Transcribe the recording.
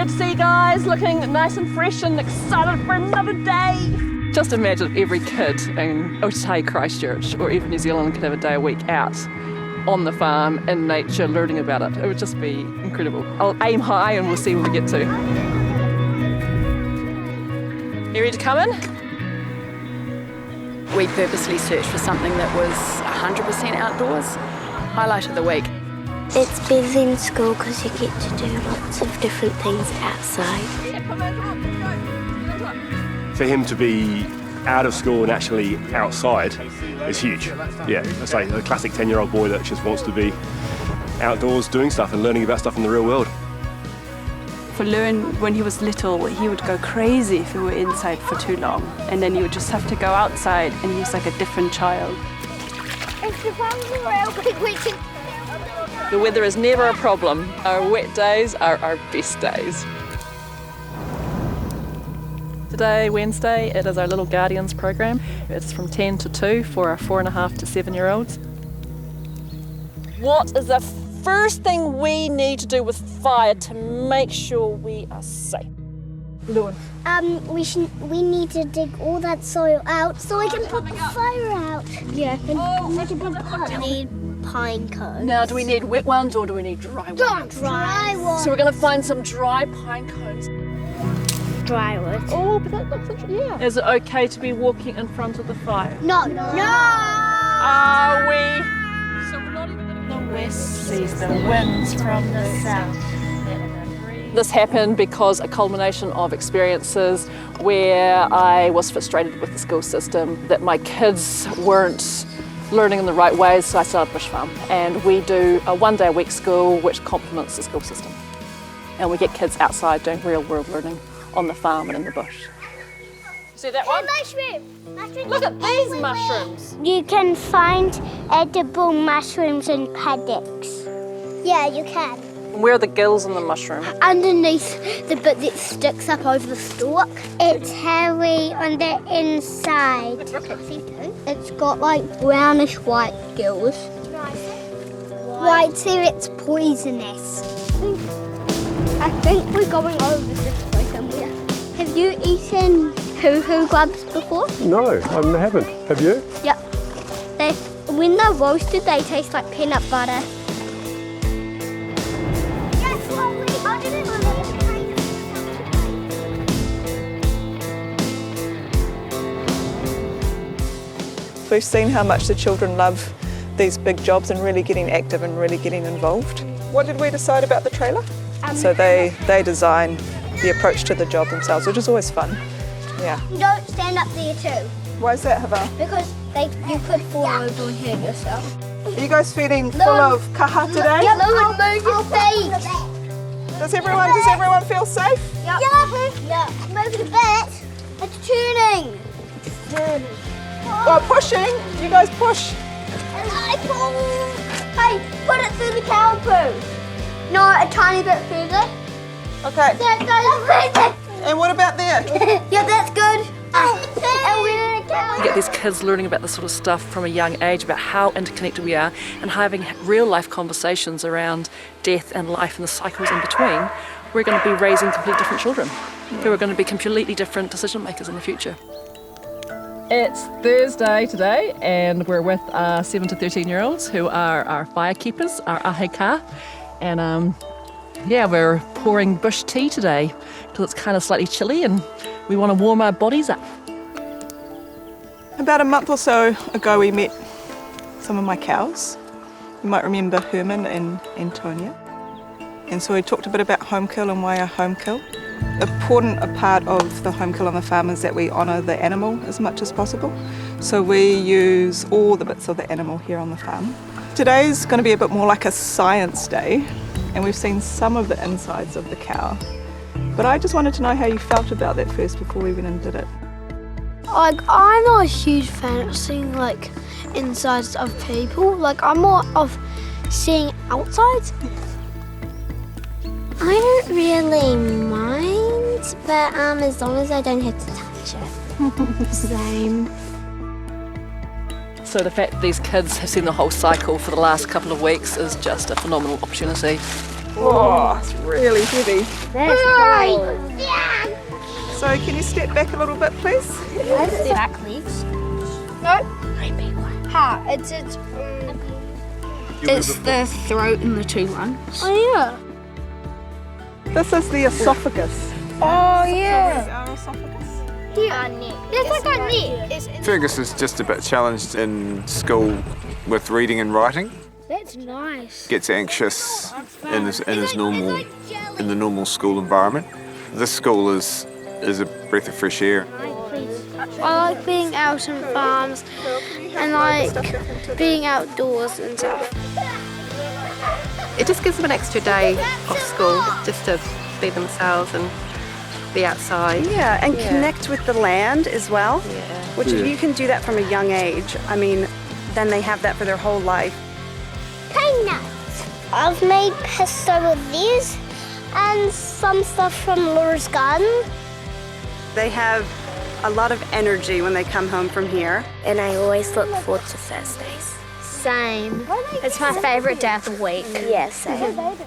Good to see you guys, looking nice and fresh and excited for another day. Just imagine if every kid in Ōtautahi Christchurch or even New Zealand could have a day a week out on the farm, in nature, learning about it. It would just be incredible. I'll aim high and we'll see where we get to. You ready to come in? We purposely searched for something that was 100% outdoors. Highlight of the week. It's busy in school because you get to do lots of different things outside. For him to be out of school and actually outside is huge. Yeah, it's like a classic 10-year-old boy that just wants to be outdoors doing stuff and learning about stuff in the real world. For Lewin, when he was little, he would go crazy if we were inside for too long. And then he would just have to go outside and he was like a different child. The weather is never a problem. Our wet days are our best days. Today, Wednesday, it is our Little Guardians program. It's from 10 to 2 for our 4.5 to 7-year-olds. What is the first thing we need to do with fire to make sure we are safe? Lewin. We need to dig all that soil out so we can put the fire out. Yeah, and make a big pot. We need pine cones. Now, do we need wet ones or do we need dry ones? Dry ones. So we're going to find some dry pine cones. Dry wood. Oh, but that looks interesting. Yeah. Is it okay to be walking in front of the fire? No. Are we? So we're not even in the west sees the winds from the south. This happened because a culmination of experiences where I was frustrated with the school system, that my kids weren't learning in the right ways, so I started Bush Farm. And we do a one-day-a-week school which complements the school system. And we get kids outside doing real-world learning on the farm and in the bush. See that one? Mushroom. Look at these mushrooms. You can find edible mushrooms in paddocks. Yeah, you can. Where are the gills in the mushroom? Underneath the bit that sticks up over the stalk. It's hairy on the inside. It's got like brownish white gills. White so it's poisonous. I think we're going over this way somewhere. Have you eaten hoo-hoo grubs before? No, I haven't. Have you? Yep. When they're roasted, they taste like peanut butter. We've seen how much the children love these big jobs and really getting active and really getting involved. What did we decide about the trailer? So they design the approach to the job themselves, which is always fun. Yeah. You don't stand up there too. Why is that, Hava? Because you could fall over and hurt yourself. Are you guys feeling full of kaha today? Yep. Move your feet. Does everyone feel safe? Yep. Yeah. Move the bit. It's turning. Oh, pushing. You guys push. And I pull. Hey, put it through the cow poo. No, a tiny bit further. Okay. That goes. And what about there? Yeah, that's good. And we're in a cow. You get these kids learning about this sort of stuff from a young age, about how interconnected we are, and having real life conversations around death and life and the cycles in between. We're going to be raising completely different children who are going to be completely different decision makers in the future. It's Thursday today, and we're with our 7 to 13-year-olds who are our fire keepers, our aheka. And we're pouring bush tea today because it's kind of slightly chilly and we want to warm our bodies up. About a month or so ago we met some of my cows. You might remember Herman and Antonia. And so we talked a bit about homekill and why a homekill. Important a part of the homekill on the farm is that we honour the animal as much as possible. So we use all the bits of the animal here on the farm. Today's going to be a bit more like a science day, and we've seen some of the insides of the cow. But I just wanted to know how you felt about that first before we went and did it. I'm not a huge fan of seeing insides of people. I'm more of seeing outsides. I don't really mind, but as long as I don't have to touch it. Same. So the fact that these kids have seen the whole cycle for the last couple of weeks is just a phenomenal opportunity Oh, it's really heavy. That's cool. So can you step back a little bit, please? Back legs. No. It's the throat and the two lungs. Oh yeah. This is the esophagus. Oh yeah. Our esophagus. Here. It's like a neck. Fergus is just a bit challenged in school with reading and writing. That's nice. Gets anxious in the normal school environment. This school is a breath of fresh air. I like being out on farms and like being outdoors and stuff. It just gives them an extra day off school just to be themselves and be outside. Yeah, and connect with the land as well, which if you can do that from a young age, I mean, then they have that for their whole life. Peanuts. I've made pesto with these and some stuff from Laura's garden. They have a lot of energy when they come home from here. And I always look forward to Thursdays. Same. It's my favourite day of the week. Yeah, same.